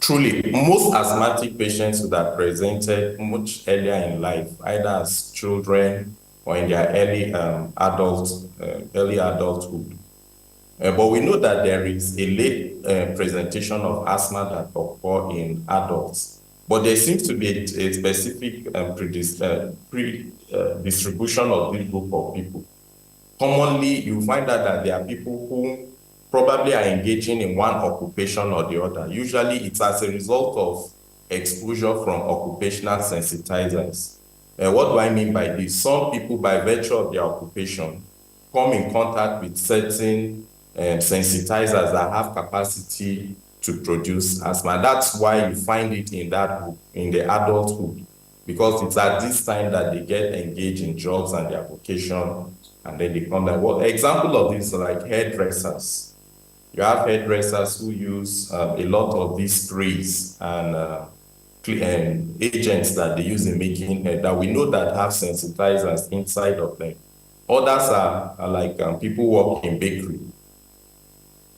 Truly, most asthmatic patients would have presented much earlier in life, either as children or in their early adulthood. But we know that there is a late presentation of asthma that occur in adults. But there seems to be a specific distribution of this group of people. Commonly, you find out that there are people who probably are engaging in one occupation or the other. Usually, it's as a result of exposure from occupational sensitizers. What do I mean by this? Some people, by virtue of their occupation, come in contact with certain sensitizers that have capacity to produce asthma. That's why you find it in that group, in the adulthood, because it's at this time that they get engaged in drugs and their vocation, and then they come down. Well, example of this are like hairdressers. You have hairdressers who use a lot of these sprays and agents that they use in making hair that we know that have sensitizers inside of them. Others are like people work in bakery.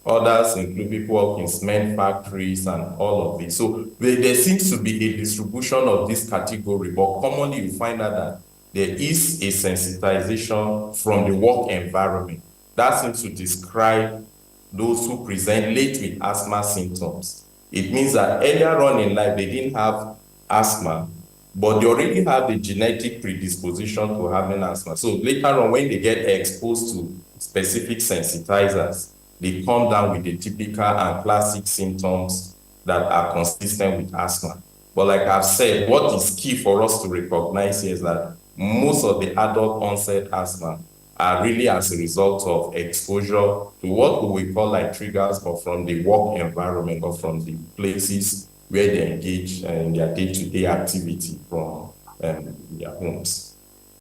Others include people work in cement factories and all of this. So there seems to be a distribution of this category, but commonly you find out that there is a sensitization from the work environment. That seems to describe those who present late with asthma symptoms. It means that earlier on in life, they didn't have asthma, but they already have the genetic predisposition to having asthma. So later on, when they get exposed to specific sensitizers, they come down with the typical and classic symptoms that are consistent with asthma. But like I've said, what is key for us to recognize here is that most of the adult onset asthma are really as a result of exposure to what we call like triggers, or from the work environment or from the places where they engage in their day-to-day activity from their homes.